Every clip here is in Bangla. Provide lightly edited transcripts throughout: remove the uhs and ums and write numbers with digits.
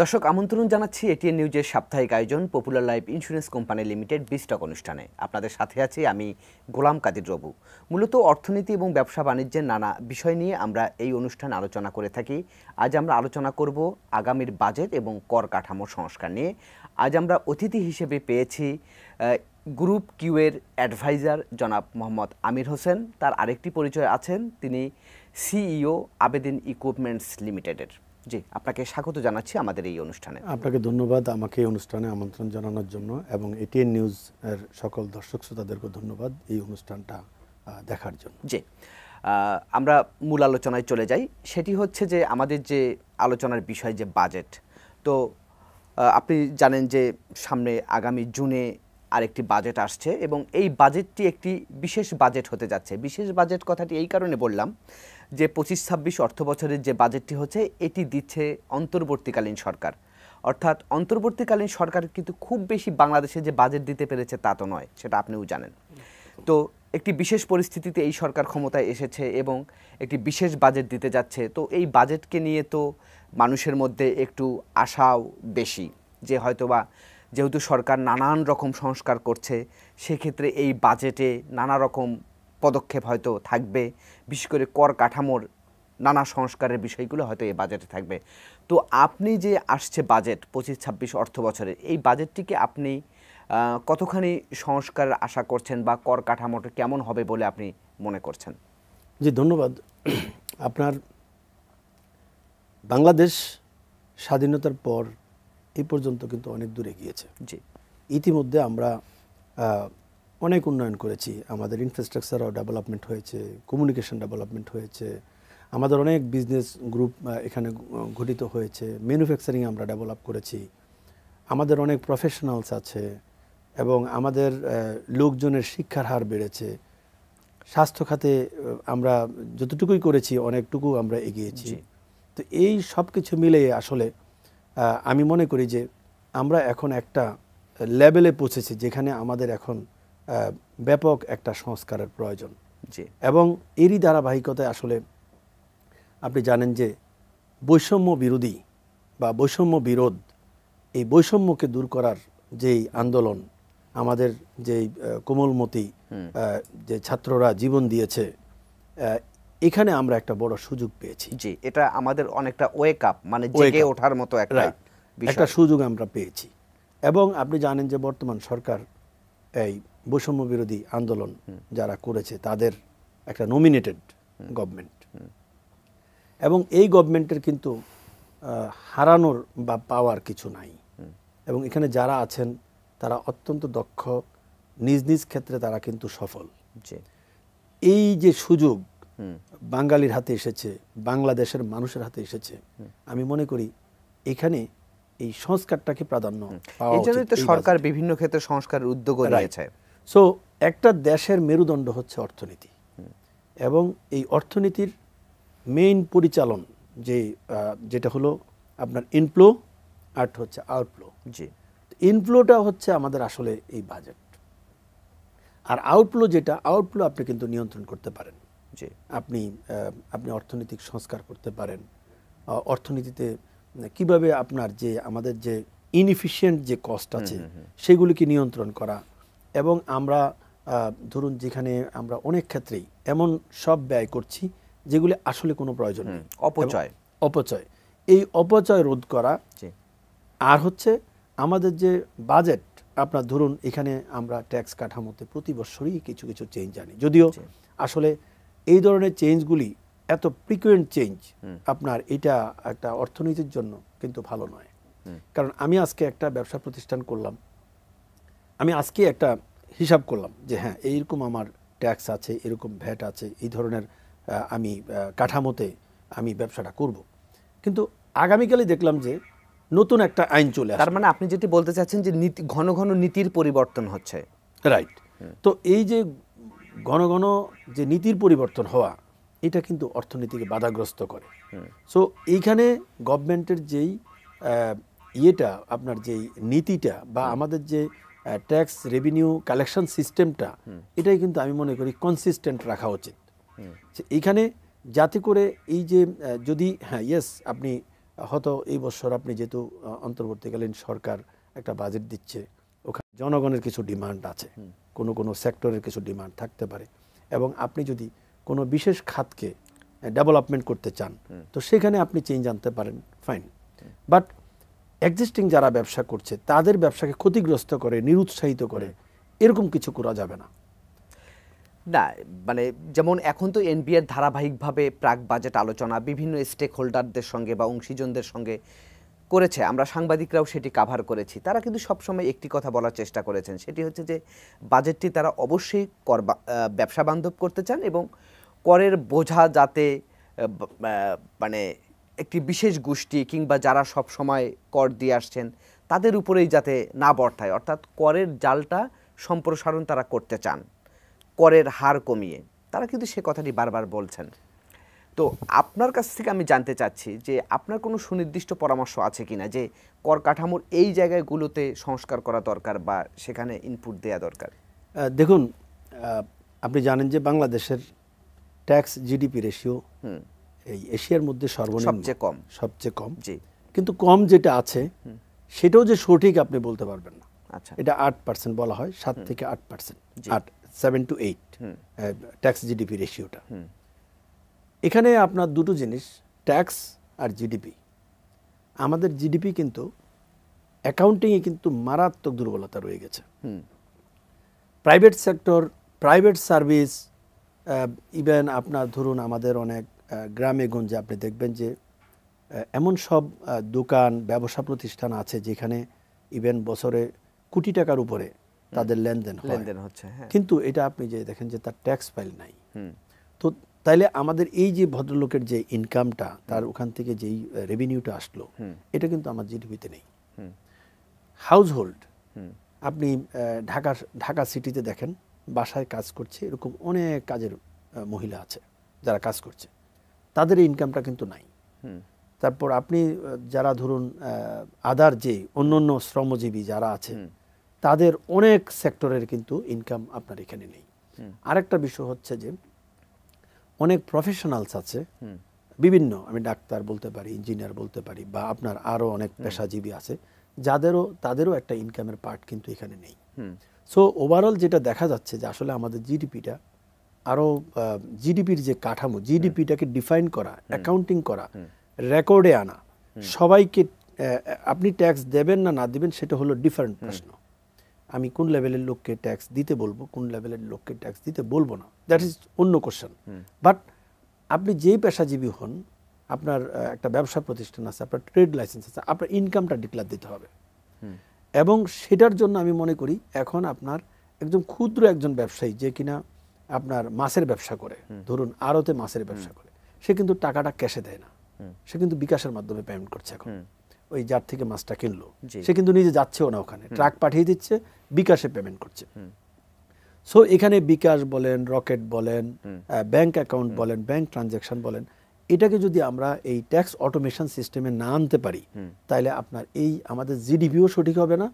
দর্শক আমন্ত্রণ জানাচ্ছি এটিএন নিউজের সাপ্তাহিক আয়োজন popular life insurance company limited বিস্টক অনুষ্ঠানে। আপনাদের সাথে আছি আমি গোলাম কাদির রবু। মূলত অর্থনীতি এবং ব্যবসা বাণিজ্যের নানা বিষয় নিয়ে আমরা এই অনুষ্ঠান আলোচনা করে থাকি। আজ আমরা আলোচনা করব আগামীর বাজেট এবং কর কাঠামো সংস্কার নিয়ে। আজ আমরা অতিথি হিসেবে পেয়েছি গ্রুপ কিউ এর অ্যাডভাইজার জনাব মোহাম্মদ আমির হোসেন। তার আরেকটি পরিচয় আছেন, তিনি সিইও আবেদিন ইকুইপমেন্টস লিমিটেডের। জি, আপনাকে স্বাগত জানাচ্ছি আমাদের এই অনুষ্ঠানে। আপনাকে ধন্যবাদ আমাকে এই অনুষ্ঠানে আমন্ত্রণ জানানোর জন্য, এবং এটিএন নিউজ এর সকল দর্শক শ্রোতাদেরকে ধন্যবাদ এই অনুষ্ঠানটা দেখার জন্য। জি, আমরা মূল আলোচনায় চলে যাই। সেটি হচ্ছে যে আমাদের যে আলোচনার বিষয় যে বাজেট, তো আপনি জানেন যে সামনে আগামী জুনে আরেকটি বাজেট আসছে এবং এই বাজেটটি একটি বিশেষ বাজেট হতে যাচ্ছে। বিশেষ বাজেট কথাটি এই কারণে বললাম যে 25-26 অর্থ বছরের যে বাজেটটি হচ্ছে এটি দিচ্ছে অন্তর্বর্তীকালীন সরকার। অর্থাৎ অন্তর্বর্তীকালীন সরকার কিন্তু খুব বেশি বাংলাদেশে যে বাজেট দিতে পেরেছে তা তো নয়, সেটা আপনিও জানেন। তো একটি বিশেষ পরিস্থিতিতে এই সরকার ক্ষমতায় এসেছে এবং একটি বিশেষ বাজেট দিতে যাচ্ছে। তো এই বাজেটকে নিয়ে তো মানুষের মধ্যে একটু আশাও বেশি, যে হয়তোবা যেহেতু সরকার নানান রকম সংস্কার করছে, সেক্ষেত্রে এই বাজেটে নানা রকম পদক্ষেপ হয়তো থাকবে, বিশেষ করে কর কাঠামোর নানা সংস্কারের বিষয়গুলো হয়তো এই বাজেটে থাকবে। তো আপনি যে আসছে বাজেট 25-26 অর্থ বছরের, এই বাজেটটিকে আপনি কতখানি সংস্কারের আশা করছেন বা কর কাঠামোটা কেমন হবে বলে আপনি মনে করছেন? জি, ধন্যবাদ। আপনার বাংলাদেশ স্বাধীনতার পর এই পর্যন্ত কিন্তু অনেক দূর এগিয়েছে। জি, ইতিমধ্যে আমরা অনেক উন্নয়ন করেছি। আমাদের ইনফ্রাস্ট্রাকচারও ডেভেলপমেন্ট হয়েছে, কমিউনিকেশন ডেভেলপমেন্ট হয়েছে, আমাদের অনেক বিজনেস গ্রুপ এখানে গঠিত হয়েছে, ম্যানুফ্যাকচারিং আমরা ডেভেলপ করেছি, আমাদের অনেক প্রফেশনালস আছে এবং আমাদের লোকজনের শিক্ষার হার বেড়েছে। স্বাস্থ্য খাতে আমরা যতটুকুই করেছি অনেকটুকু আমরা এগিয়েছি। তো এই সব কিছু মিলে আসলে আমি মনে করি যে আমরা এখন একটা লেভেলে পৌঁছেছি যেখানে আমাদের এখন ব্যাপক একটা সংস্কারের প্রয়োজন। এবং এরই ধারাবাহিকতায় আসলে আপনি জানেন যে বৈষম্য বিরোধী বা বৈষম্য বিরোধ, এই বৈষম্যকে দূর করার যেই আন্দোলন, আমাদের যেই কোমলমতি যে ছাত্ররা জীবন দিয়েছে, এখানে আমরা একটা বড় সুযোগ পেয়েছি। জি, এটা আমাদের অনেকটা ওয়েক আপ, মানে জেগে ওঠার মতো একটা সুযোগ আমরা পেয়েছি। এবং আপনি জানেন যে বর্তমান সরকার এই বৈষম্য বিরোধী আন্দোলন যারা করেছে তাদের একটা নমিনেটেড গভর্নমেন্ট, এবং এই গভর্নমেন্টের কিন্তু হারানোর বা পাওয়ার কিছু নাই। এবং এখানে যারা আছেন তারা অত্যন্ত দক্ষ, নিজ নিজ ক্ষেত্রে তারা কিন্তু সফল। এই যে সুযোগ বাঙালির হাতে এসেছে, বাংলাদেশের মানুষের হাতে এসেছে, আমি মনে করি এখানে এই সংস্কারটাকে প্রাধান্য পাওয়া উচিত। এই জন্যই তো সরকার বিভিন্ন ক্ষেত্রে সংস্কারের উদ্যোগ নিয়েছে। সো একটা দেশের মেরুদণ্ড হচ্ছে অর্থনীতি, এবং এই অর্থনীতির মেইন পরিচালন যেটা হলো আপনার ইনফ্লো আর হচ্ছে আউটফ্লো। ইনফ্লোটা হচ্ছে আমাদের আসলে এই বাজেট, আর আউটফ্লো আপনি কিন্তু নিয়ন্ত্রণ করতে পারেন। আপনি অর্থনৈতিক সংস্কার করতে পারেন। অর্থনীতিতে কিভাবে আপনার যে আমাদের যে ইনএফিশিয়েন্ট যে কস্ট আছে সেগুলিকে নিয়ন্ত্রণ করা, এবং আমরা ধরুন যেখানে আমরা অনেক ক্ষেত্রেই এমন সব ব্যয় করছি যেগুলি আসলে কোনো প্রয়োজন নেই, অপচয়, এই অপচয় রোধ করা। আর হচ্ছে আমাদের যে বাজেট, আপনার ধরুন এখানে আমরা ট্যাক্স কাঠামোতে প্রতি বছরই কিছু কিছু চেঞ্জ আনি, যদিও আসলে এই ধরনের চেঞ্জগুলি এত ফ্রিকুয়েন্ট চেঞ্জ আপনার এটা একটা অর্থনীতির জন্য কিন্তু ভালো নয়। কারণ আমি আজকে একটা ব্যবসা প্রতিষ্ঠান করলাম, আমি আজকে একটা হিসাব করলাম যে হ্যাঁ এইরকম আমার ট্যাক্স আছে, এরকম ভ্যাট আছে, এই ধরনের আমি কাঠামোতে আমি ব্যবসাটা করব, কিন্তু আগামীকালই দেখলাম যে নতুন একটা আইন চলে আসে। তার মানে আপনি যেটি বলতে চাচ্ছেন যে ঘন ঘন নীতির পরিবর্তন হচ্ছে। রাইট। তো এই যে ঘন ঘন যে নীতির পরিবর্তন হওয়া, এটা কিন্তু অর্থনীতিকে বাধাগ্রস্ত করে। সো এইখানে গভর্নমেন্টের যেই আপনার যেই নীতিটা বা আমাদের যে ট্যাক্স রেভিনিউ কালেকশন সিস্টেমটা, এটাই কিন্তু আমি মনে করি কনসিস্টেন্ট রাখা উচিত। এইখানে যাতে করে এই যে যদি আপনি হয়তো এই বছর আপনি যেহেতু অন্তর্বর্তীকালীন সরকার একটা বাজেট দিচ্ছে, ওখানে জনগণের কিছু ডিমান্ড আছে, কোনো সেক্টরের কিছু ডিমান্ড থাকতে পারে, এবং আপনি যদি কোনো বিশেষ খাতকে ডেভেলপমেন্ট করতে চান তো সেখানে আপনি চেঞ্জ আনতে পারেন, ফাইন। বাট এক্সিস্টিং যারা ব্যবসা করছে তাদের ব্যবসাকে ক্ষতিগ্রস্ত করে, নিরুৎসাহিত করে, এরকম কিছু করা যাবে না। না, মানে যেমন এখন তো এনবিআর ধারাবাহিকভাবে প্রাক বাজেট আলোচনা বিভিন্ন স্টেক হোল্ডারদের সঙ্গে বা অংশীজনদের সঙ্গে করেছে, আমরা সাংবাদিকরাও সেটি কাভার করেছি। তারা কিন্তু সবসময় একটি কথা বলার চেষ্টা করেছেন, সেটি হচ্ছে যে বাজেটটি তারা অবশ্যই ব্যবসা বান্ধব করতে চান এবং করের বোঝা যাতে মানে একটি বিশেষ গোষ্ঠী কিংবা যারা সব সময় কর দিয়ে আসছেন তাদের উপরেই যাতে না বর্তায়, অর্থাৎ করের জালটা সম্প্রসারণ তারা করতে চান, করের হার কমিয়ে। তারা কিন্তু সে কথাটি বারবার বলছেন। তো আপনার কাছ থেকে আমি জানতে চাচ্ছি যে আপনার কোনো সুনির্দিষ্ট পরামর্শ আছে কিনা যে কর কাঠামোর এই জায়গাগুলোতে সংস্কার করা দরকার বা সেখানে ইনপুট দেওয়া দরকার? দেখুন, আপনি জানেন যে বাংলাদেশের ট্যাক্স জিডিপি রেশিও এই এশিয়ার মধ্যে সর্বনিম্ন, সবচেয়ে কম। জি, কিন্তু কম যেটা আছে সেটাও যে সঠিক আপনি বলতে পারবেন না। আচ্ছা, এটা 8% বলা হয়, 7 থেকে 8%, 7 to 8 ট্যাক্স জিডিপি রেশিওটা। এখানে আপনার দুটো জিনিস, ট্যাক্স আর জিডিপি। আমাদের জিডিপি কিন্তু অ্যাকাউন্টিংয়ে কিন্তু মারাত্মক দুর্বলতা রয়ে গেছে। Private sector, private service, even আপনার ধরুন আমাদের অনেক গ্রামে গঞ্জে আপনি দেখবেন যে এমন সব দোকান, ব্যবসা প্রতিষ্ঠান আছে যেখানে ইভেন বছরে কোটি টাকার উপরে তাদের লেনদেন হচ্ছে, কিন্তু এটা আপনি যে দেখেন যে তার ট্যাক্স ফাইল নাই। তো তাইলে আমাদের এই যে ভদ্রলোকের যে ইনকামটা, তার ওখান থেকে যেই রেভিনিউটা আসলো, এটা কিন্তু আমার জিডিপিতে নেই। হাউস হোল্ড, আপনি ঢাকা সিটিতে দেখেন বাসায় কাজ করছে এরকম অনেক কাজের মহিলা আছে যারা কাজ করছে, তাদের ইনকামটা কিন্তু নাই। তারপর আপনি যারা ধরুন আদার যে অন্য শ্রমজীবী যারা আছে তাদের অনেক সেক্টরের কিন্তু ইনকাম আপনার এখানে নেই। আরেকটা বিষয় হচ্ছে যে অনেক প্রফেশনালস আছে বিভিন্ন, আমি ডাক্তার বলতে পারি, ইঞ্জিনিয়ার বলতে পারি, বা আপনার আরও অনেক পেশাজীবী আছে তাদেরও একটা ইনকামের পার্ট কিন্তু এখানে নেই। সো ওভারঅল যেটা দেখা যাচ্ছে যে আসলে আমাদের জিডিপিটা আরও, জিডিপির যে কাঠামো, জিডিপিটাকে ডিফাইন করা, অ্যাকাউন্টিং করা, রেকর্ডে আনা, সবাইকে আপনি ট্যাক্স দেবেন না না দিবেন সেটা হলো ডিফারেন্ট প্রশ্ন। আমি কোন লেভেলের লোককে ট্যাক্স দিতে বলবো, কোন লেভেলের লোককে ট্যাক্স দিতে বলবো না, দ্যাট ইজ অন্য কোশ্চেন। বাট আপনি যেই পেশাজীবী হন, আপনার একটা ব্যবসা প্রতিষ্ঠান আছে, আপনার ট্রেড লাইসেন্স আছে, আপনার ইনকামটা ডিক্লেয়ার দিতে হবে। এবং সেটার জন্য আমি মনে করি এখন আপনার ক্ষুদ্র একজন ব্যবসায়ী যে কিনা আপনার মাছের ব্যবসা করে, ধরুন আড়তে মাছের ব্যবসা করে, সে কিন্তু টাকাটা ক্যাশে দেয় না, সে কিন্তু বিকাশের মাধ্যমে পেমেন্ট করছে। এখন ওই যার থেকে মাছটা কিনলো সে কিন্তু নিজে যাচ্ছেও না, ওখানে ট্রাক পাঠিয়ে দিচ্ছে, বিকাশে পেমেন্ট করছে। সো এখানে বিকাশ বলেন, রকেট বলেন, ব্যাংক অ্যাকাউন্ট বলেন, ব্যাংক ট্রানজ্যাকশন বলেন, এটাকে যদি আমরা এই ট্যাক্স অটোমেশন সিস্টেমে না আনতে পারি তাহলে আপনার এই আমাদের জিডিপিও সঠিক হবে না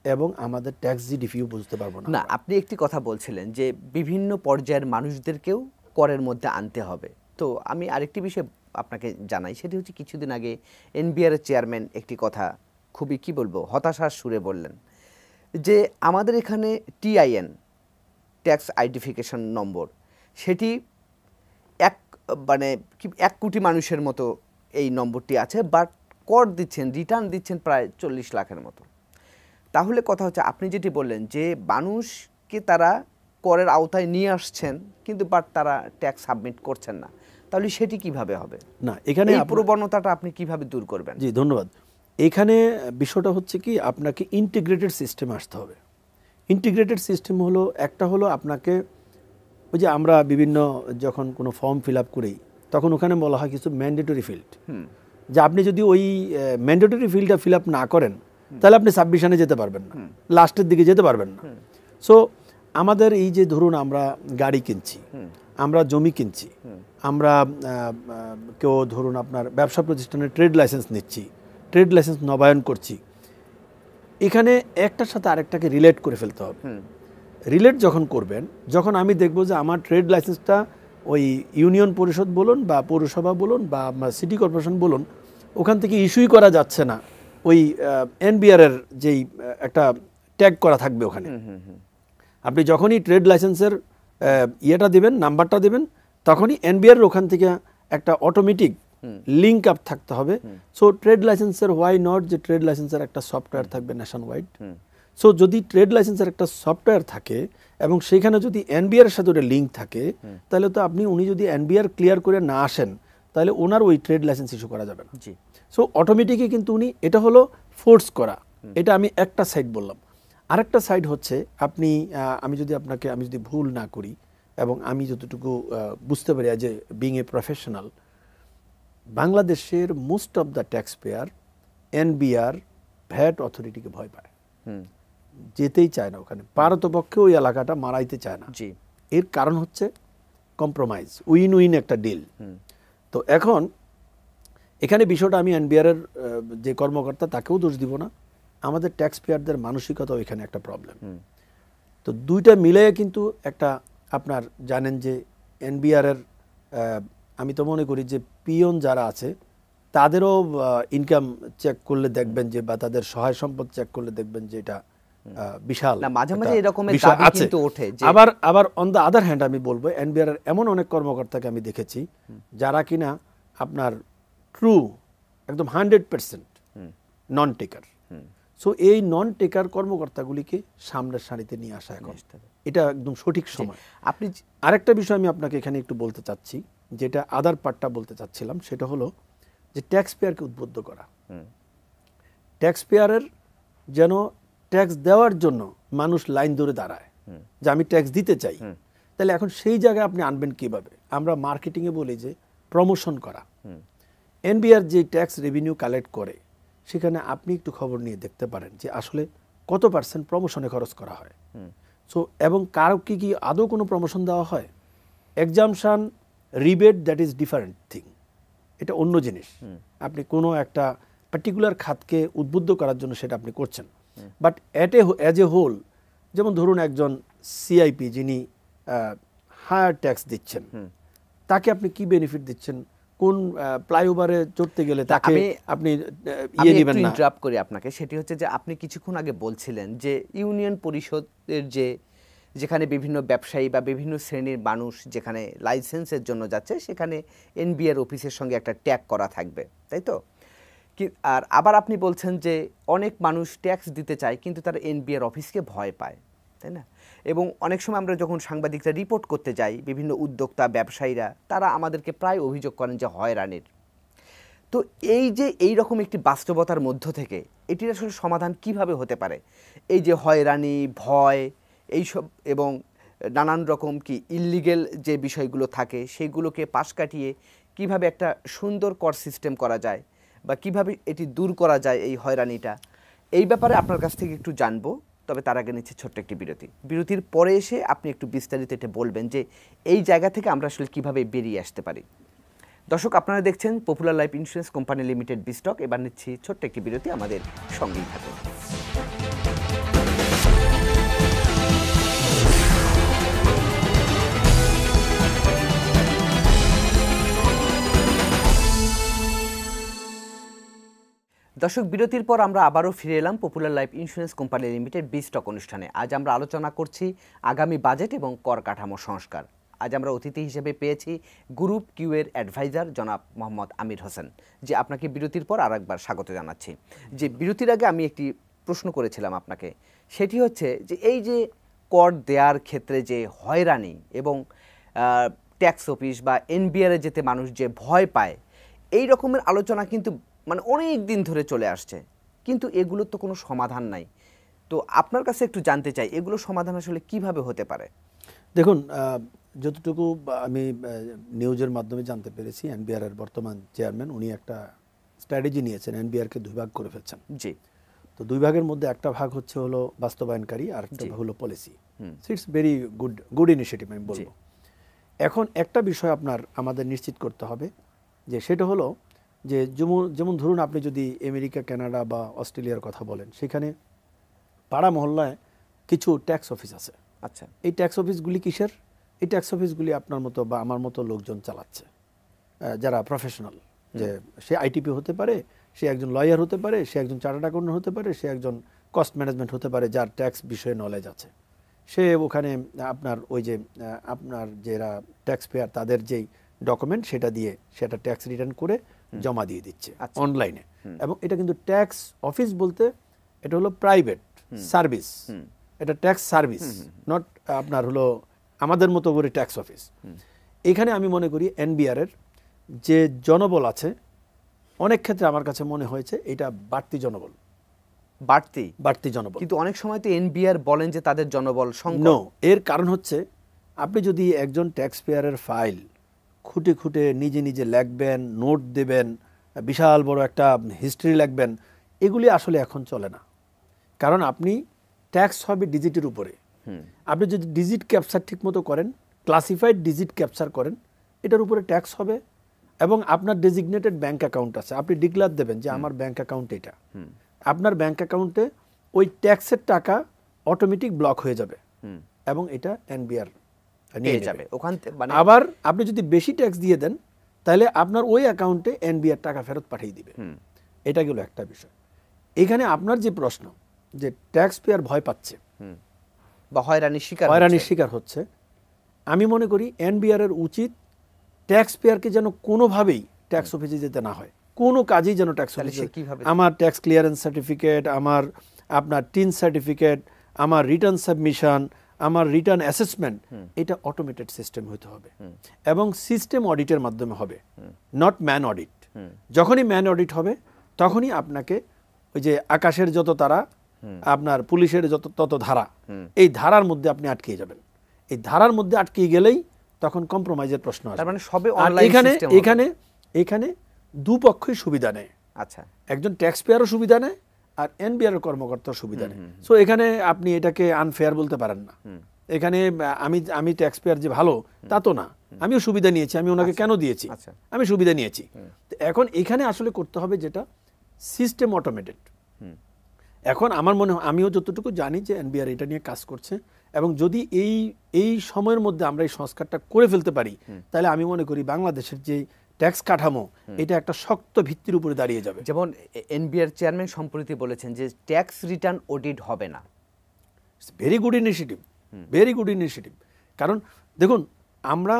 এবং আমাদের ট্যাক্স জিডিপিও বুঝতে পারবো না। না, আপনি একটি কথা বলছিলেন যে বিভিন্ন পর্যায়ের মানুষদেরকেও করের মধ্যে আনতে হবে। তো আমি আরেকটি বিষয় আপনাকে জানাই, সেটি হচ্ছে কিছুদিন আগে এনবিআর এর চেয়ারম্যান একটি কথা খুবই কি বলবো হতাশার সুরে বললেন যে আমাদের এখানে টিআইএন, ট্যাক্স আইডেন্টিফিকেশন নম্বর, সেটি মানে 1 কোটি মানুষের মতো এই নম্বরটি আছে, বাট কর দিচ্ছেন, রিটার্ন দিচ্ছেন প্রায় 40 লাখের মতো। তাহলে কথা হচ্ছে আপনি যেটি বললেন যে মানুষকে তারা করের আওতায় নিয়ে আসছেন কিন্তু বাট তারা ট্যাক্স সাবমিট করছেন না, তাহলে সেটি কিভাবে হবে? না, এখানে এই প্রবণতাটা আপনি কিভাবে দূর করবেন? জি, ধন্যবাদ। এখানে বিষয়টা হচ্ছে কি, আপনাকে ইন্টিগ্রেটেড সিস্টেম আসতে হবে। ইন্টিগ্রেটেড সিস্টেম হলো, একটা হলো আপনাকে ওই যে আমরা বিভিন্ন যখন কোনো ফর্ম ফিল আপ করি তখন ওখানে বলা হয় কিছু ম্যান্ডেটরি ফিল্ড, যে আপনি যদি ওই ম্যান্ডেটরি ফিল্ডটা ফিল আপ না করেন তাহলে আপনি সাবমিশনে যেতে পারবেন না, লাস্টের দিকে যেতে পারবেন না। সো আমাদের এই যে ধরুন আমরা গাড়ি কিনছি, আমরা জমি কিনছি, আমরা কেউ ধরুন আপনার ব্যবসা প্রতিষ্ঠানের ট্রেড লাইসেন্স নিচ্ছি, ট্রেড লাইসেন্স নবায়ন করছি, এখানে একটার সাথে আরেকটাকে রিলেট করে ফেলতে হবে। রিলেট যখন করবেন, যখন আমি দেখব যে আমার ট্রেড লাইসেন্সটা ওই ইউনিয়ন পরিষদ বলুন বা পৌরসভা বলুন বা সিটি কর্পোরেশন বলুন, ওখান থেকে ইস্যুই করা যাচ্ছে না, ওই এনবিআর এর যেই একটা ট্যাগ করা থাকবে ওখানে। আপনি যখনই ট্রেড লাইসেন্সের ইয়েটা দিবেন, নাম্বারটা দিবেন, তখনই এনবিআর ওখান থেকে একটা অটোমেটিক লিঙ্ক আপ থাকতে হবে। সো ট্রেড লাইসেন্সের হোয়াই নট যে ট্রেড লাইসেন্সের একটা সফটওয়্যার থাকবে ন্যাশন ওয়াইড। সো যদি ট্রেড লাইসেন্সের একটা সফটওয়্যার থাকে এবং সেখানে যদি এনবিআর এর সাথে ওটা লিঙ্ক থাকে, তাহলে তো উনি যদি এনবিআর ক্লিয়ার করে না আসেন, তাহলে ওনার ওই ট্রেড লাইসেন্স ইস্যু করা যাবে না। সো অটোমেটিকই কিন্তু উনি, এটা হলো ফোর্স করা, এটা আমি একটা সাইড বললাম। আরেকটা সাইড হচ্ছে আমি যদি ভুল না করি এবং আমি যতটুকু বুঝতে পারি যে বিং এ প্রফেশনাল, বাংলাদেশের most of the tax payer NBR VAT অথরিটিকে ভয় পায়, যেতেই চায় না ওখানে, পারতপক্ষে ওই এলাকাটা মারাইতে চায় না। এর কারণ হচ্ছে কম্প্রোমাইজ, উইন উইন একটা ডিল। তো এখন এখানে বিষয়টা আমি এনবিআর এর যে কর্মকর্তা তাকেও দোষ দিব না, আমাদের ট্যাক্স পেয়ারদের মানসিকতাও এখানে একটা প্রবলেম। তো দুইটা মিলে কিন্তু একটা, আপনার জানেন যে এনবিআর এর আমি তো মনে করি যে পিয়ন যারা আছে তাদেরও ইনকাম চেক করলে দেখবেন যে, বা তাদের সহায় সম্পদ চেক করলে দেখবেন যে এটা বিশাল, মাঝে মাঝে এরকমের দাবি কিন্তু ওঠে। আবার অন দ্য আদার হ্যান্ড আমি বলবো এনবিআর এর এমন অনেক কর্মকর্তাকে আমি দেখেছি যারা কিনা আপনার ট্রু একদম 100% নন টেকার। সো এই নন টেকার কর্মকর্তাগুলিকে সামনের সারিতে নিয়ে আসা এখন এটা একদম সঠিক সময়। আপনি আরেকটা বিষয় আমি আপনাকে এখানে একটু বলতে চাচ্ছি, যেটা আদার পার্টটা বলতে চাচ্ছিলাম, সেটা হলো যে ট্যাক্স পেয়ারকে উদ্বুদ্ধ করা। ট্যাক্স পেয়ারের যেন ট্যাক্স দেওয়ার জন্য মানুষ লাইন ধরে দাঁড়ায় যে আমি ট্যাক্স দিতে চাই। তাহলে এখন সেই জায়গায় আপনি আনবেন কিভাবে? আমরা মার্কেটিংয়ে বলি যে প্রমোশন করা। এনবিআর যে ট্যাক্স রেভিনিউ কালেক্ট করে সেখানে আপনি একটু খবর নিয়ে দেখতে পারেন যে আসলে কত % প্রমোশনে খরচ করা হয়। সো এবং কারো কি আদৌ কোনো প্রমোশন দেওয়া হয়? Exemption, rebate, that is different thing, এটা অন্য জিনিস। আপনি কোনো একটা পার্টিকুলার খাতকে উদ্বুদ্ধ করার জন্য সেটা আপনি করছেন, বাট অ্যাজ এ হোল, যেমন ধরুন একজন সিআইপি যিনি হায়ার ট্যাক্স দিচ্ছেন, তাকে আপনি কি বেনিফিট দিচ্ছেন? কোন ফ্লাইওভারে চড়তে গেলে তাকে আপনি ইয়ে নেবেন না? ইন্টারাপ্ট করি আপনাকে, সেটি হচ্ছে যে আপনি কিছুক্ষণ আগে বলছিলেন যে ইউনিয়ন পরিষদের যেখানে বিভিন্ন ব্যবসায়ী বা বিভিন্ন শ্রেণীর মানুষ যেখানে লাইসেন্সের জন্য যাচ্ছে, সেখানে এনবিআর অফিসের সঙ্গে একটা ট্যাগ করা থাকবে, তাই তো? আর আবার আপনি বলছেন যে অনেক মানুষ ট্যাক্স দিতে চায় কিন্তু তারা এনবিআর অফিসকে ভয় পায়, তাই না? এবং অনেক সময় আমরা যখন সাংবাদিকরা রিপোর্ট করতে যাই, বিভিন্ন উদ্যোক্তা ব্যবসায়ীরা তারা আমাদেরকে প্রায় অভিযোগ করেন যে হয়রানির। তো এই যে এই রকম একটি বাস্তবতার মধ্য থেকে এটির আসলে সমাধান কিভাবে হতে পারে? এই যে হয়রানি, ভয়, এইসব এবং নানান রকম ইললিগেল যে বিষয়গুলো থাকে সেগুলোকে পাশ কাটিয়ে কিভাবে একটা সুন্দর কর সিস্টেম করা যায় বা কিভাবে এটি দূর করা যায় এই হয়রানিটা, এই ব্যাপারে আপনার কাছ থেকে একটু জানবো। তবে তার আগে নিচ্ছে ছোট্ট একটি বিরতির পরে এসে আপনি একটু বিস্তারিত এটা বলবেন যে এই জায়গা থেকে আমরা আসলে কীভাবে বেরিয়ে আসতে পারি। দর্শক, আপনারা দেখছেন popular life insurance company limited বিস্টক। এবার নিচ্ছি ছোট্ট একটি বিরতি, আমাদের সঙ্গেই থাকুন। দর্শক, বিরতির পর আমরা আবারও ফিরে এলাম popular life insurance company limited বিস্টক অনুষ্ঠানে। আজ আমরা আলোচনা করছি আগামী বাজেট এবং কর কাঠামো সংস্কার। আজ আমরা অতিথি হিসেবে পেয়েছি গ্রুপ কিউ এর অ্যাডভাইজার জনাব মোহাম্মদ আমির হোসেন। যে আপনাকে বিরতির পর আরেকবার স্বাগত জানাচ্ছি। যে বিরতির আগে আমি একটি প্রশ্ন করেছিলাম আপনাকে, সেটি হচ্ছে যে এই যে কর দেওয়ার ক্ষেত্রে যে হয়রানি এবং ট্যাক্স অফিস বা এনবিআরে যেতে মানুষ যে ভয় পায়, এই রকমের আলোচনা কিন্তু মানে অনেক দিন ধরে চলে আসছে, কিন্তু এগুলোর তো কোনো সমাধান নাই। তো আপনার কাছে একটু জানতে চাই, এগুলো সমাধান আসলে কিভাবে হতে পারে? দেখুন, যতটুকু আমি নিউজের মাধ্যমে জানতে পেরেছি, এনবিআর এর বর্তমান চেয়ারম্যান উনি একটা স্ট্র্যাটেজি নিয়েছেন, এনবিআরকে 2 ভাগ করে ফেলছেন। জি। তো 2 ভাগের মধ্যে একটা ভাগ হলো বাস্তবায়নকারী, আর একটা ভাগ হলো policy. It's very good initiative আমি বলবো। এখন একটা বিষয় আমাদের নিশ্চিত করতে হবে, যে সেটা হলো যে যেমন ধরুন আপনি যদি আমেরিকা, কানাডা বা অস্ট্রেলিয়ার কথা বলেন, সেখানে পাড়া মহল্লায় কিছু ট্যাক্স অফিস আছে। আচ্ছা, এই ট্যাক্স অফিসগুলি কিসের? এই ট্যাক্স অফিসগুলি আপনার মতো বা আমার মতো লোকজন চালাচ্ছে, যারা প্রফেশনাল। যে সে আইটিপি হতে পারে, সে একজন লয়ার হতে পারে, সে একজন চার্টার্ড অ্যাকাউন্টেন্ট হতে পারে, সে একজন কস্ট ম্যানেজমেন্ট হতে পারে, যার ট্যাক্স বিষয়ে নলেজ আছে। সে ওখানে আপনার ওই যে আপনার যারা ট্যাক্স পেয়ার তাদের যেই ডকুমেন্ট সেটা দিয়ে সেটা ট্যাক্স রিটার্ন করে জমা দিয়ে দিচ্ছে অনলাইনে। এবং এটা কিন্তু ট্যাক্স অফিস বলতে এটা হলো প্রাইভেট সার্ভিস, এটা ট্যাক্স সার্ভিস, নট আপনার হলো আমাদের মতো করে ট্যাক্স অফিস। এখানে আমি মনে করি এনবিআর এর যে জনবল আছে, অনেক ক্ষেত্রে আমার কাছে মনে হয়েছে এটা বাড়তি জনবল, বাড়তি জনবল। কিন্তু অনেক সময় তো এনবিআর বলেন যে তাদের জনবল সংকট। নো, এর কারণ হচ্ছে আপনি যদি একজন ট্যাক্স পেয়ারের ফাইল খুঁটে খুঁটে নিজে নিজে লিখবেন, নোট দেবেন, বিশাল বড় একটা হিস্ট্রি লিখবেন, এগুলি আসলে এখন চলে না। কারণ আপনি ট্যাক্স হবে ডিজিটের উপরে। আপনি যদি ডিজিট ক্যাপচার ঠিক মতো করেন, ক্লাসিফাইড ডিজিট ক্যাপচার করেন, এটার উপরে ট্যাক্স হবে। এবং আপনার ডেজিগনেটেড ব্যাংক অ্যাকাউন্ট আছে, আপনি ডিক্লেয়ার দেবেন যে আমার ব্যাংক অ্যাকাউন্ট এটা, আপনার ব্যাংক অ্যাকাউন্টে ওই ট্যাক্সের টাকা অটোমেটিক ব্লক হয়ে যাবে এবং এটা এনবিআর নিয়ে যাবে ওখান থেকে। আবার আপনি যদি বেশি ট্যাক্স দিয়ে দেন তাহলে আপনার ওই অ্যাকাউন্টে এনবিআর টাকা ফেরত পাঠিয়ে দিবে। এটা গেল একটা বিষয়। এখানে আপনার যে প্রশ্ন যে ট্যাক্স পেয়ার ভয় পাচ্ছে বা হয়রানির শিকার হচ্ছে, আমি মনে করি এনবিআর এর উচিত ট্যাক্স পেয়ারকে যেন কোনোভাবেই ট্যাক্স অফিসে যেতে না হয়, কোনো কাজেই যেন ট্যাক্স অফিসে। আমার ট্যাক্স ক্লিয়ারেন্স সার্টিফিকেট, আমার আপনার টিন সার্টিফিকেট, আমার রিটার্ন সাবমিশন, আমার রিটার্ন অ্যাসেসমেন্ট, এটা অটোমেটেড সিস্টেম হতে হবে এবং সিস্টেম অডিটের মাধ্যমে হবে, নট ম্যান অডিট। যখনই ম্যান অডিট হবে তখনই আপনাকে ওই যে আকাশের যত তারা, আপনার পুলিশের তত ধারা, এই ধারার মধ্যে আপনি আটকে যাবেন। এই ধারার মধ্যে আটকে গেলেই তখন কম্প্রোমাইজের প্রশ্ন আসবে। তার মানে সবে অনলাইন সিস্টেম। এখানে দুপক্ষই সুবিধা নেয়। আচ্ছা, একজন ট্যাক্স পেয়ারও সুবিধা নেয় আর এনবিআর এর কর্মকর্তার সুবিধা নেয়। সো এখানে আপনি এটাকে আনফেয়ার বলতে পারেন না। এখানে আমি ট্যাক্স পেয়ার যে ভালো তা তো না, আমিও সুবিধা নিয়েছি, আমি ওনাকে কেন দিয়েছি, আমি সুবিধা নিয়েছি। এখন এখানে আসলে করতে হবে যেটা সিস্টেম অটোমেটেড। এখন আমার মনে হয়, আমিও যতটুকু জানি যে এনবিআর এটা নিয়ে কাজ করছে এবং যদি এই সময়ের মধ্যে আমরা এই সংস্কারটা করে ফেলতে পারি তাহলে আমি মনে করি বাংলাদেশের যে ট্যাক্স কাঠামো এটা একটা শক্ত ভিত্তির উপরে দাঁড়িয়ে যাবে। যেমন এনবিআর চেয়ারম্যান সম্প্রতি বলেছেন যে ট্যাক্স রিটার্ন অডিট হবে না। Very good initiative, very good initiative. কারণ দেখুন, আমরা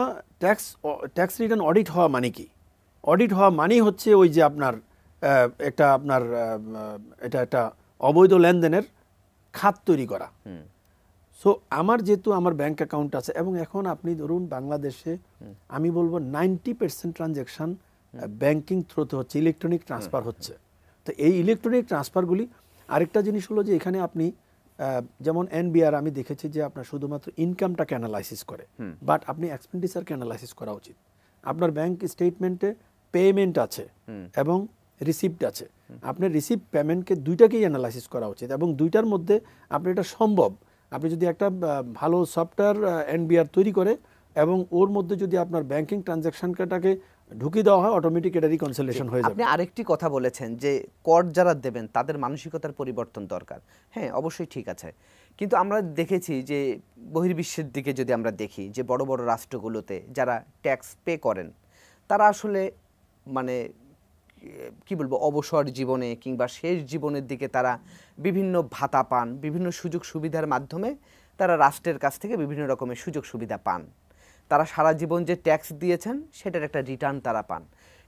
ট্যাক্স রিটার্ন অডিট হওয়া মানে কি? অডিট হওয়া মানেই হচ্ছে ওই যে আপনার এটা একটা অবৈধ লেনদেনের খাত তৈরি করা। সো আমার যেহেতু আমার ব্যাংক অ্যাকাউন্ট আছে এবং এখন আপনি ধরুন বাংলাদেশে আমি বলবো 90% ট্রানজ্যাকশন ব্যাংকিং থ্রুতে হচ্ছে, ইলেকট্রনিক ট্রান্সফার হচ্ছে। তো এই ইলেকট্রনিক ট্রান্সফারগুলি, আরেকটা জিনিস হলো যে এখানে আপনি যেমন এনবিআর আমি দেখেছি যে আপনার শুধুমাত্র ইনকামটাকে অ্যানালাইসিস করে, বাট আপনি এক্সপেন্ডিচারকে অ্যানালাইসিস করা উচিত। আপনার ব্যাংক স্টেটমেন্টে পেমেন্ট আছে এবং রিসিপ্ট আছে, আপনার রিসিপ্ট পেমেন্টকে দুইটাকেই অ্যানালাইসিস করা উচিত এবং দুইটার মধ্যে আপনি এটা সম্ভব, আপনি যদি একটা ভালো সফটওয়্যার এনবিআর তৈরি করে এবং ওর মধ্যে যদি আপনার ব্যাংকিং ট্রানজ্যাকশনটাকে ঢুকিয়ে দেওয়া হয়, অটোমেটিক এটা রিকনসিলিয়েশন হয়ে যাবে। আপনি আরেকটি কথা বলেছেন যে কর যারা দেবেন তাদের মানসিকতার পরিবর্তন দরকার। হ্যাঁ, অবশ্যই ঠিক আছে, কিন্তু আমরা দেখেছি যে বহির্বিশ্বের দিকে যদি আমরা দেখি যে বড় বড় রাষ্ট্রগুলোতে যারা ট্যাক্স পে করেন তারা আসলে মানে কি বলবো, অবসর জীবনে কিংবা শেষ জীবনের দিকে তারা বিভিন্ন ভাতা পান, বিভিন্ন সুযোগ সুবিধার মাধ্যমে তারা রাষ্ট্রের কাছ থেকে বিভিন্ন রকমের সুযোগ সুবিধা পান। তারা সারা জীবন যে ট্যাক্স দিয়েছেন সেটার একটা রিটার্ন তারা পান।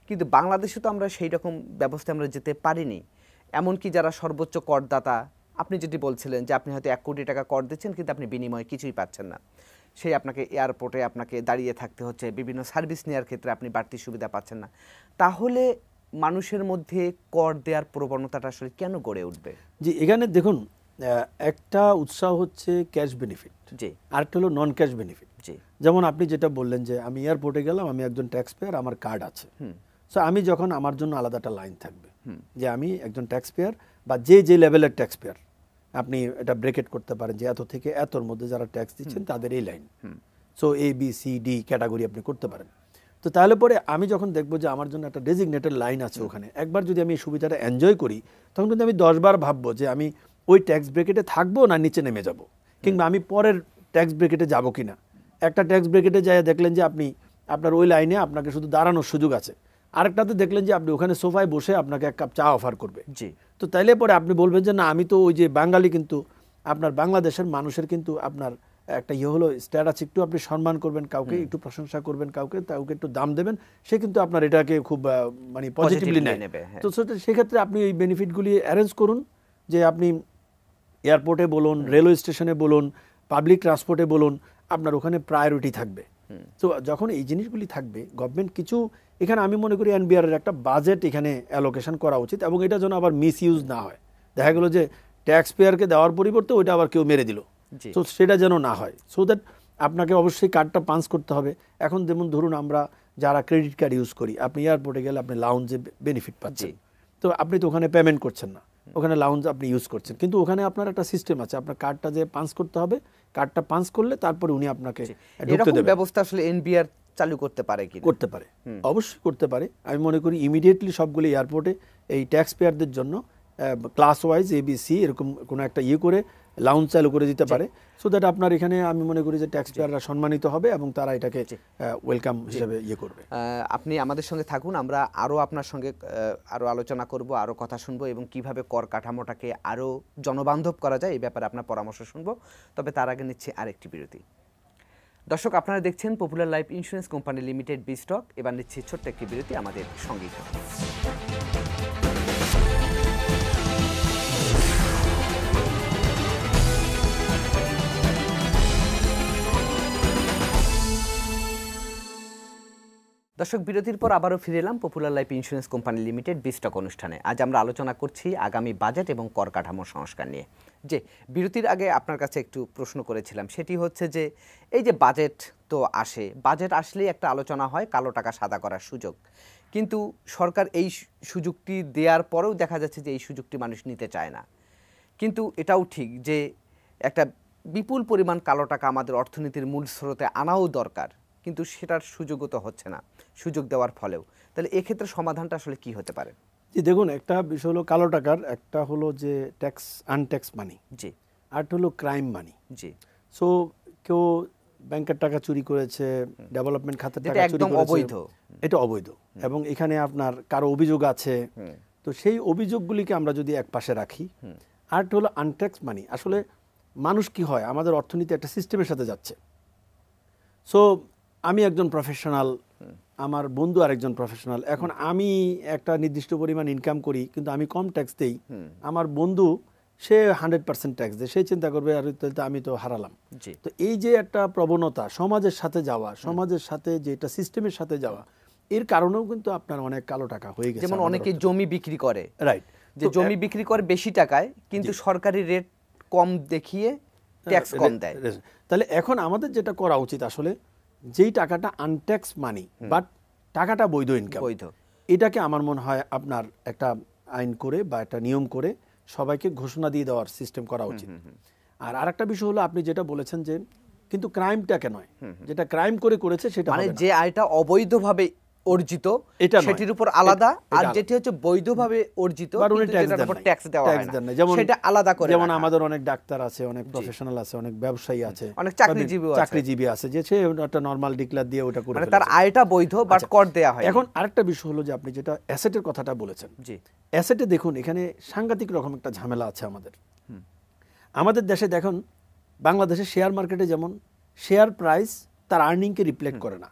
কিন্তু বাংলাদেশে তো আমরা সেই রকম ব্যবস্থা আমরা যেতে পারিনি। এমনকি যারা সর্বোচ্চ করদাতা, আপনি যেটি বলছিলেন যে আপনি হয়তো 1 কোটি টাকা কর দিচ্ছেন কিন্তু আপনি বিনিময়ে কিছুই পাচ্ছেন না, সেই আপনাকে এয়ারপোর্টে আপনাকে দাঁড়িয়ে থাকতে হচ্ছে, বিভিন্ন সার্ভিস নেওয়ার ক্ষেত্রে আপনি বাড়তি সুবিধা পাচ্ছেন না। তাহলে মানুষের মধ্যে কর দেওয়ার প্রবণতাটা আসলে কেন গড়ে উঠবে? জি, এখানে দেখুন, একটা উৎসাহ হচ্ছে ক্যাশ বেনিফিট, জি, আরেকটা হলো নন ক্যাশ বেনিফিট। জি, যেমন আপনি যেটা বললেন যে আমি এয়ারপোর্টে গেলাম, আমি একজন ট্যাক্স পেয়ার, আমার কার্ড আছে, সো আমি যখন আমার জন্য আলাদা একটা লাইন থাকবে যে আমি একজন ট্যাক্স পেয়ার বা যে লেভেলের ট্যাক্স পেয়ার, আপনি এটা ব্রেকেট করতে পারেন যে এত থেকে এতর মধ্যে যারা ট্যাক্স দিচ্ছেন তাদের এই লাইন, সো ABCD ক্যাটাগরি আপনি করতে পারেন। তো তাহলে পরে আমি যখন দেখবো যে আমার জন্য একটা ডেজিগনেটেড লাইন আছে ওখানে, একবার যদি আমি এই সুবিধাটা এনজয় করি তখন কিন্তু আমি 10 বার ভাববো যে আমি ওই ট্যাক্স ব্রেকেটে থাকবো না নিচে নেমে যাব, কিংবা আমি পরের ট্যাক্স ব্রেকেটে যাবো কিনা। একটা ট্যাক্স ব্রেকেটে যায় দেখলেন যে আপনার ওই লাইনে আপনাকে শুধু দাঁড়ানোর সুযোগ আছে, আরেকটাতে দেখলেন যে আপনি ওখানে সোফায় বসে আপনাকে এক কাপ চা অফার করবে। জি তো তাইলে পরে আপনি বলবেন যে না আমি তো ওই যে বাঙালি, কিন্তু আপনার বাংলাদেশের মানুষের কিন্তু আপনার একটা হলো স্ট্যাটাস, একটু আপনি সম্মান করবেন কাউকে, একটু প্রশংসা করবেন কাউকে একটু দাম দেবেন, সে কিন্তু আপনার এটাকে খুব মানে পজিটিভলি নেবে। তো সেক্ষেত্রে আপনি এই বেনিফিটগুলি অ্যারেঞ্জ করুন, যে আপনি এয়ারপোর্টে বলুন, রেলওয়ে স্টেশনে বলুন, পাবলিক ট্রান্সপোর্টে বলুন, আপনার ওখানে প্রায়োরিটি থাকবে। তো যখন এই জিনিসগুলি থাকবে, গভর্নমেন্ট কিছু এখানে আমি মনে করি এনবিআর এর একটা বাজেট এখানে অ্যালোকেশন করা উচিত, এবং এটা যেন আবার মিস ইউজ না হয়। দেখা গেল যে ট্যাক্স পেয়ারকে দেওয়ার পরিবর্তে ওইটা আবার কেউ মেরে দিল, তো সেটা যেন না হয়। সো দ্যাট আপনাকে অবশ্যই কার্ডটা পাঞ্চ করতে হবে। এখন যেমন ধরুন আমরা যারা ক্রেডিট কার্ড ইউজ করি, আপনি এয়ারপোর্টে গেলে আপনি লাউঞ্জে বেনিফিট পাচ্ছেন, তো আপনি তো ওখানে পেমেন্ট করছেন না, ওখানে লাউঞ্জ আপনি ইউজ করছেন, কিন্তু ওখানে আপনার একটা সিস্টেম আছে, আপনার কার্ডটা যে পাঞ্চ করতে হবে, কার্ডটা পাঞ্চ করলে তারপরে উনি আপনাকে ঢুকতে দেবেন। ব্যবস্থা আসলে এনবিআর চালু করতে পারে কি? করতে পারে, অবশ্যই করতে পারে। আমি মনে করি ইমিডিয়েটলি সবগুলো এয়ারপোর্টে এই ট্যাক্স পেয়ারদের জন্য ক্লাস ওয়াইজ এবিসি এরকম কোনো একটা করে লাউঞ্জ চালু করে দিতে পারে, সো দ্যাট আপনার এখানে আমি মনে করি যে ট্যাক্স পেয়াররা সম্মানিত হবে এবং তারা এটাকে ওয়েলকাম হিসেবে করবে। আপনি আমাদের সঙ্গে থাকুন, আমরা আরও আপনার সঙ্গে আরও আলোচনা করব, আরও কথা শুনবো, এবং কিভাবে কর কাঠামোটাকে আরও জনবান্ধব করা যায় এই ব্যাপারে আপনার পরামর্শ শুনবো। তবে তার আগে নিচ্ছে আরেকটি বিরতি। দর্শক, আপনারা দেখছেন popular life insurance company limited B stock. এবার নিচ্ছি ছোট্ট একটি বিরতি, আমাদের সঙ্গেই থাকুন। দর্শক, বিরতির পর আবারও ফিরে এলাম popular life insurance company limited B stock অনুষ্ঠানে। আজ আমরা আলোচনা করছি আগামী বাজেট এবং কর কাঠামো সংস্কার নিয়ে। যে বিরতির আগে আপনার কাছে একটু প্রশ্ন করেছিলাম, সেটি হচ্ছে যে এই যে বাজেট তো আসে, বাজেট আসলেই একটা আলোচনা হয় কালো টাকা সাদা করার সুযোগ, কিন্তু সরকার এই সুযোগটি দেওয়ার পরেও দেখা যাচ্ছে যে এই সুযোগটি মানুষ নিতে চায় না। কিন্তু এটাও ঠিক যে একটা বিপুল পরিমাণ কালো টাকা আমাদের অর্থনীতির মূল স্রোতে আনাও দরকার, কিন্তু সেটার সুযোগও তো হচ্ছে না সুযোগ দেওয়ার ফলেও। তাহলে এক্ষেত্রে সমাধানটা আসলে কি হতে পারে? জি দেখুন, একটা বিষয় হলো কালো টাকার, একটা হলো যে ট্যাক্স আনট্যাক্স মানি, জি, আর হলো ক্রাইম মানি। জি, সো কেউ ব্যাংকের টাকা চুরি করেছে, ডেভেলপমেন্ট খাতের টাকা চুরি করেছে, অবৈধ, এটা অবৈধ, এবং এখানে আপনার কারো অভিযোগ আছে, তো সেই অভিযোগগুলিকে আমরা যদি এক পাশে রাখি। আর হলো আনট্যাক্স মানি। আসলে মানুষ কি হয়, আমাদের অর্থনীতি একটা সিস্টেমের সাথে যাচ্ছে। সো আমি একজন প্রফেশনাল, আমার বন্ধু আরেকজন প্রফেশনাল, এখন আমি একটা নির্দিষ্ট পরিমাণ ইনকাম করি কিন্তু আমি কম ট্যাক্স দেই, আমার বন্ধু সে 100% ট্যাক্স দেয়, সে চিন্তা করবে আর আমি তো হারালাম। তো এই যে একটা প্রবণতা সমাজের সাথে যাওয়া, সমাজের সাথে যেটা সিস্টেমের সাথে যাওয়া, এর কারণেও কিন্তু আপনার অনেক কালো টাকা হয়ে গেছে। যেমন অনেকে জমি বিক্রি করে, রাইট, যে জমি বিক্রি করে বেশি টাকায়, কিন্তু সরকারি রেট কম দেখিয়ে ট্যাক্স কম দেয়। তাহলে এখন আমাদের যেটা করা উচিত, আসলে যেই টাকাটা আনট্যাক্স মানি বাট টাকাটা বৈধ ইনকাম, বৈধ, এটাকে আমার মনে হয় আপনার একটা আইন করে বা একটা নিয়ম করে সবাইকে ঘোষণা দিয়ে দেওয়ার সিস্টেম করা উচিত। আর আরেকটা বিষয় হলো আপনি যেটা বলেছেন যে কিন্তু ক্রাইমটাকে নয়, যেটা ক্রাইম করেছে সেটা মানে যে আয়টা অবৈধভাবে অর্জিত সেটির উপর আলাদা, আর যেটি হচ্ছে বৈধভাবে অর্জিত যেটার উপর ট্যাক্স দেওয়া হয় না সেটা আলাদা করে। যেমন আমাদের অনেক ডাক্তার আছে, অনেক প্রফেশনাল আছে, অনেক ব্যবসায়ী আছে, অনেক চাকরিজীবী আছে, যে সে একটা নরমাল ডিক্লেয়ার দিয়ে ওটা করে, মানে তার আয়টা বৈধ বাট কর দেয়া হয়। এখন আরেকটা বিষয় হলো যে আপনি যেটা অ্যাসেটের কথাটা বলেছেন, জি অ্যাসেটে দেখুন এখানে সাংঘাতিক রকম একটা ঝামেলা আছে আমাদের দেশে। দেখুন বাংলাদেশের শেয়ার মার্কেটে যেমন শেয়ার প্রাইস তার আর্নিংকে রিফ্লেক্ট করে না।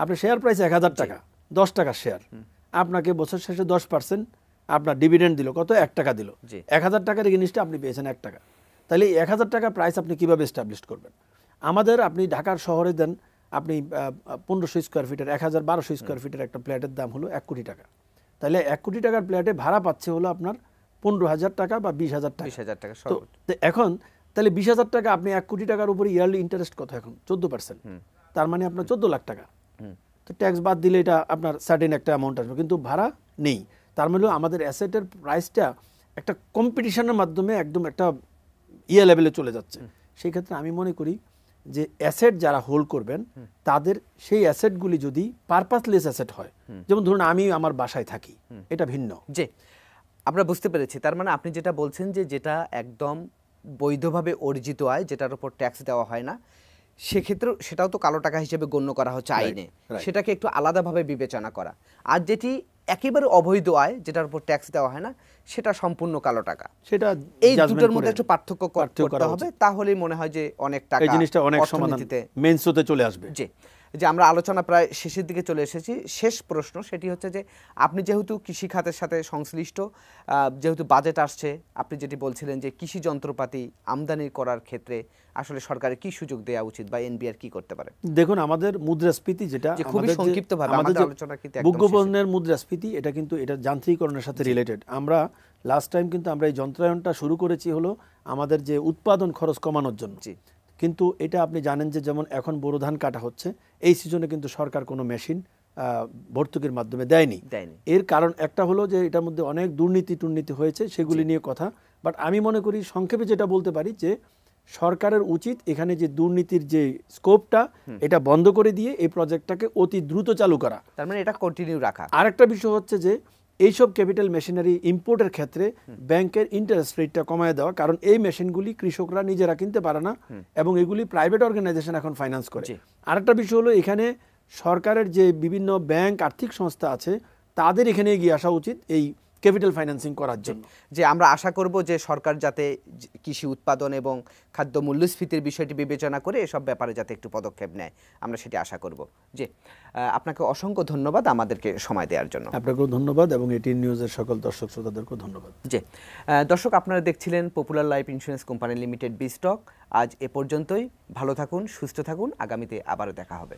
আপনি শেয়ার প্রাইস 1000 টাকা, 10 টাকার শেয়ার, আপনাকে বছর শেষে 10% আপনার ডিভিডেন্ড দিল, কত 1 টাকা দিল, 1000 টাকার জিনিসটা আপনি পেয়েছেন 1 টাকা। তাহলে 1000 টাকা প্রাইস আপনি কিভাবে এস্টাবলিশ করবেন? আমাদের আপনি ঢাকার শহরে দেন, আপনি 1500 স্কোয়ার ফিটের 1200 স্কোয়ার ফিটের একটা প্ল্যাটের দাম হলো 1 কোটি টাকা। তাহলে 1 কোটি টাকার প্ল্যাটে ভাড়া পাচ্ছে হলো আপনার 15,000 টাকা বা 20,000 টাকা। তো এখন তাহলে 20,000 টাকা আপনি 1 কোটি টাকার উপরে ইয়ারলি ইন্টারেস্ট কত এখন? 14%, তার মানে আপনার 14 লাখ টাকা। তো ট্যাক্স বাদ দিলে এটা আপনার সার্টেন একটা অ্যামাউন্ট আসবে, কিন্তু ভাড়া নেই। তার মানে আমাদের অ্যাসেটের প্রাইসটা একটা কম্পিটিশনের মাধ্যমে একদম একটা লেভেলে চলে যাচ্ছে। সেই ক্ষেত্রে আমি মনে করি যে অ্যাসেট যারা হোল্ড করবেন তাদের সেই অ্যাসেটগুলি যদি পারপাসলেস অ্যাসেট হয়, যেমন ধরুন আমি আমার বাসায় থাকি, এটা ভিন্ন। যে আমরা বুঝতে পেরেছি, তার মানে আপনি যেটা বলছেন যে যেটা একদম বৈধভাবে অর্জিত আয়, যেটার উপর ট্যাক্স দেওয়া হয় না, সেক্ষেত্রে সেটাও তো কালো টাকা হিসেবে গণ্য করা হচ্ছে আইনে, right. সেটাকে একটু আলাদাভাবে বিবেচনা করা। আর যেটি একেবারে অবৈধ আয়, যেটার উপর ট্যাক্স দেওয়া হয় না, সেটা সম্পূর্ণ কালো টাকা। সেটা এই judgment দুটোর করে মধ্যে একটু পার্থক্য পার্থক্য করতে করা হবে, উচিত। তাহলেই মনে হয় যে অনেক টাকা এই জিনিসটা অনেক সমাধান অর্থনীতিতে। মেন স্রোতে চলে আসবে। জি, যে আমরা আলোচনা প্রায় শেষের দিকে চলে এসেছি। শেষ প্রশ্ন সেটি হচ্ছে যে আপনি যেহেতু কৃষি খাতের সাথে সংশ্লিষ্ট, যেহেতু বাজেট আসছে, আপনি যেটি বলছিলেন যে কৃষি যন্ত্রপাতি আমদানি করার ক্ষেত্রে আসলে সরকারের কি সুযোগ দেওয়া উচিত বা এনবিআর কি করতে পারে? দেখুন, আমাদের মুদ্রাস্ফীতি যেটা যে খুবই সংক্ষিপ্তভাবে আমাদের আলোচনা কিন্তু একদম ভোগ্যপণ্যের মুদ্রাস্ফীতি, এটা কিন্তু এটা যান্ত্রিকরণের সাথে রিলেটেড। আমরা লাস্ট টাইম কিন্তু আমরা এই যন্ত্রায়নটা শুরু করেছি হলো আমাদের যে উৎপাদন খরচ কমানোর জন্য। জি, কিন্তু এটা আপনি জানেন যে যেমন এখন বোরো ধান কাটা হচ্ছে, এই সিজনে কিন্তু সরকার কোনো মেশিন ভর্তুকির মাধ্যমে দেয়নি। এর কারণ একটা হলো যে এটার মধ্যে অনেক দুর্নীতি হয়েছে, সেগুলি নিয়ে কথা। বাট আমি মনে করি সংক্ষেপে যেটা বলতে পারি যে সরকারের উচিত এখানে যে দুর্নীতির যে স্কোপটা, এটা বন্ধ করে দিয়ে এই প্রজেক্টটাকে অতি দ্রুত চালু করা। তার মানে এটা কন্টিনিউ রাখা। আরেকটা বিষয় হচ্ছে যে এইসব ক্যাপিটাল মেশিনারি ইম্পোর্টের ক্ষেত্রে ব্যাংকের ইন্টারেস্ট রেটটা কমায় দেওয়া, কারণ এই মেশিনগুলি কৃষকরা নিজেরা কিনতে পারে না এবং এগুলি প্রাইভেট অর্গানাইজেশন এখন ফাইন্যান্স করে। আরেকটা বিষয় হলো এখানে সরকারের যে বিভিন্ন ব্যাংক আর্থিক সংস্থা আছে, তাদের এখানে এগিয়ে আসা উচিত এই ক্যাপিটাল ফাইন্যান্সিং করার জন্য। যে আমরা আশা করব যে সরকার যাতে কৃষি উৎপাদন এবং খাদ্য মূল্যস্ফীতির বিষয়টি বিবেচনা করে এসব ব্যাপারে যাতে একটু পদক্ষেপ নেয়, আমরা সেটি আশা করব। যে আপনাকে অসংখ্য ধন্যবাদ আমাদেরকে সময় দেওয়ার জন্য। আপনাকেও ধন্যবাদ এবং এটিএন নিউজের সকল দর্শক শ্রোতাদেরকেও ধন্যবাদ। জি, দর্শক, আপনারা দেখছিলেন popular life insurance company limited B stock. আজ এ পর্যন্তই। ভালো থাকুন, সুস্থ থাকুন, আগামীতে আবারও দেখা হবে।